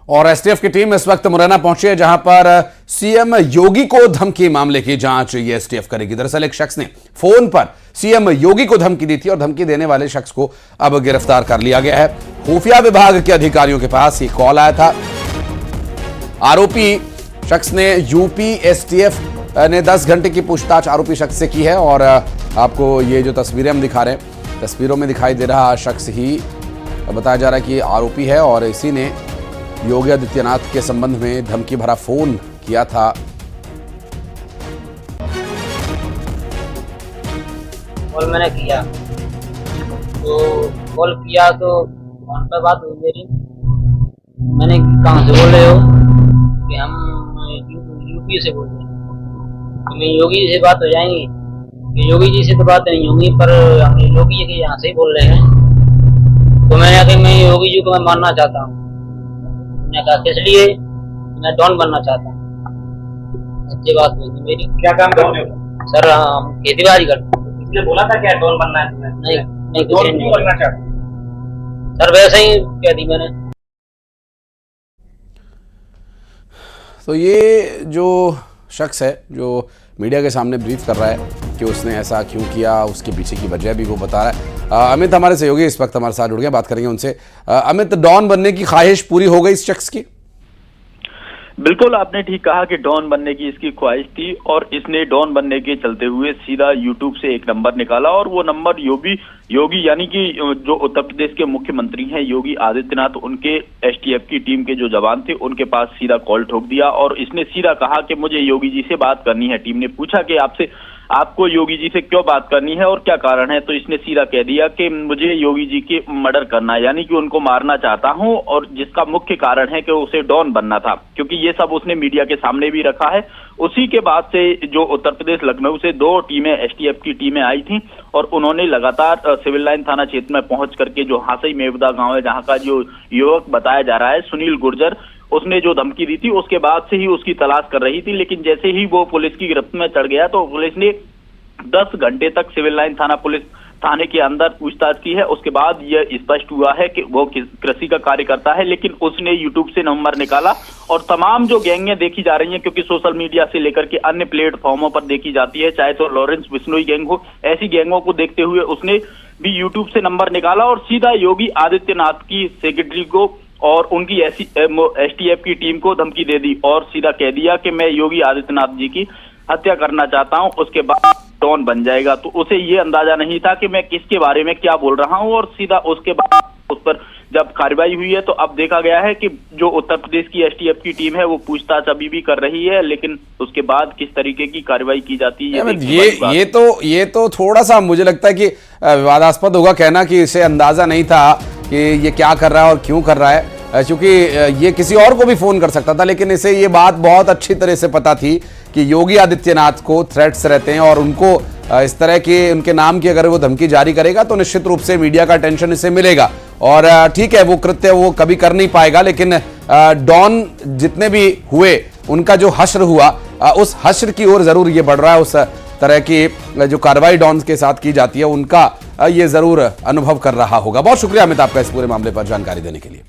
और एसटीएफ की टीम इस वक्त मुरैना पहुंची है, जहां पर सीएम योगी को धमकी मामले की जांच ये एसटीएफ करेगी। दरअसल एक शख्स ने फोन पर सीएम योगी को धमकी दी थी और धमकी देने वाले शख्स को अब गिरफ्तार कर लिया गया है। खुफिया विभाग के अधिकारियों के पास ये कॉल आया था। आरोपी शख्स ने यूपी एसटीएफ ने 10 घंटे की पूछताछ आरोपी शख्स से की है और आपको ये जो तस्वीरें हम दिखा रहे हैं, तस्वीरों में दिखाई दे रहा शख्स ही बताया जा रहा है कि आरोपी है और इसी ने योगी आदित्यनाथ के संबंध में धमकी भरा फोन किया था। कॉल मैंने किया तो फोन पे बात हुई मेरी। मैंने कहाँ से बोल रहे हो कि हम यूपी से बोल रहे हैं, हमें योगी जी से बात हो जाएंगी कि योगी जी से तो बात नहीं होगी, पर हम योगी जी के यहाँ से ही बोल रहे हैं। तो मैंने कहा मैं योगी जी को मैं मानना चाहता हूँ। मैंने कहा किस लिए? मैं डॉन बनना चाहता हूँ। अच्छी बात हुई थी मेरी। क्या काम डॉन है? सर हम खेतीबाड़ी करते हैं। इसलिए बोला था क्या डॉन बनना है तुम्हें? नहीं डॉन क्यों बनना चाहते? सर वैसे ही कह दी मैंने। तो ये जो शख्स है जो मीडिया के सामने ब्रीफ कर रहा है कि उसने ऐसा क्यों किया, उसके पीछे की वजह भी वो बता रहा है। अमित हमारे सहयोगी इस वक्त हमारे साथ जुड़ गए, बात करेंगे उनसे। अमित, डॉन बनने की ख्वाहिश पूरी हो गई इस शख्स की? बिल्कुल, आपने ठीक कहा कि डॉन बनने की इसकी ख्वाहिश थी और इसने डॉन बनने के चलते हुए सीधा यूट्यूब से एक नंबर निकाला और वो नंबर योगी यानी कि जो उत्तर प्रदेश के मुख्यमंत्री हैं योगी आदित्यनाथ, उनके एसटीएफ की टीम के जो जवान थे उनके पास सीधा कॉल ठोक दिया और इसने सीधा कहा कि मुझे योगी जी से बात करनी है। टीम ने पूछा कि आपको योगी जी से क्यों बात करनी है और क्या कारण है, तो इसने सीधा कह दिया कि मुझे योगी जी के मर्डर करना है, यानी कि उनको मारना चाहता हूं और जिसका मुख्य कारण है कि उसे डॉन बनना था, क्योंकि ये सब उसने मीडिया के सामने भी रखा है। उसी के बाद से जो उत्तर प्रदेश लखनऊ से 2 टीमें एसटीएफ की टीमें आई थी और उन्होंने लगातार सिविल लाइन थाना क्षेत्र में पहुंच करके जो हासई मेवदा गांव है, जहां का जो युवक बताया जा रहा है सुनील गुर्जर, उसने जो धमकी दी थी उसके बाद से ही उसकी तलाश कर रही थी। लेकिन जैसे ही वो पुलिस की गिरफ्त में चढ़ गया तो पुलिस ने 10 घंटे तक सिविल लाइन थाने के अंदर पूछताछ की है। उसके बाद यह स्पष्ट हुआ है कि वो कृषि का कार्य करता है, लेकिन उसने यूट्यूब से नंबर निकाला और तमाम जो गैंगें देखी जा रही हैं, क्योंकि सोशल मीडिया से लेकर के अन्य प्लेटफॉर्मों पर देखी जाती है, चाहे तो लॉरेंस बिश्नोई गैंग हो, ऐसी गैंगों को देखते हुए उसने भी यूट्यूब से नंबर निकाला और सीधा योगी आदित्यनाथ की सेक्रेटरी को और उनकी एसटीएफ की टीम को धमकी दे दी और सीधा कह दिया कि मैं योगी आदित्यनाथ जी की हत्या करना चाहता हूं, उसके बाद डॉन बन जाएगा। तो उसे ये अंदाजा नहीं था कि मैं किसके बारे में क्या बोल रहा हूं और सीधा उसके बाद उस पर जब कार्रवाई हुई है तो अब देखा गया है कि जो उत्तर प्रदेश की एसटीएफ की टीम है वो पूछताछ अभी भी कर रही है, लेकिन उसके बाद किस तरीके की कार्रवाई की जाती है ये तो थोड़ा सा मुझे लगता है कि विवादास्पद होगा कहना कि इसे अंदाजा नहीं था कि ये क्या कर रहा है और क्यों कर रहा है, क्योंकि ये किसी और को भी फोन कर सकता था। लेकिन इसे ये बात बहुत अच्छी तरह से पता थी कि योगी आदित्यनाथ को थ्रेट्स रहते हैं और उनको इस तरह के उनके नाम की अगर वो धमकी जारी करेगा तो निश्चित रूप से मीडिया का अटेंशन इसे मिलेगा और ठीक है वो कृत्य वो कभी कर नहीं पाएगा। लेकिन डॉन जितने भी हुए उनका जो हश्र हुआ उस हश्र की ओर जरूर ये बढ़ रहा है। उस तरह की जो कार्रवाई डॉन के साथ की जाती है उनका ये जरूर अनुभव कर रहा होगा। बहुत शुक्रिया अमित आपका इस पूरे मामले पर जानकारी देने के लिए।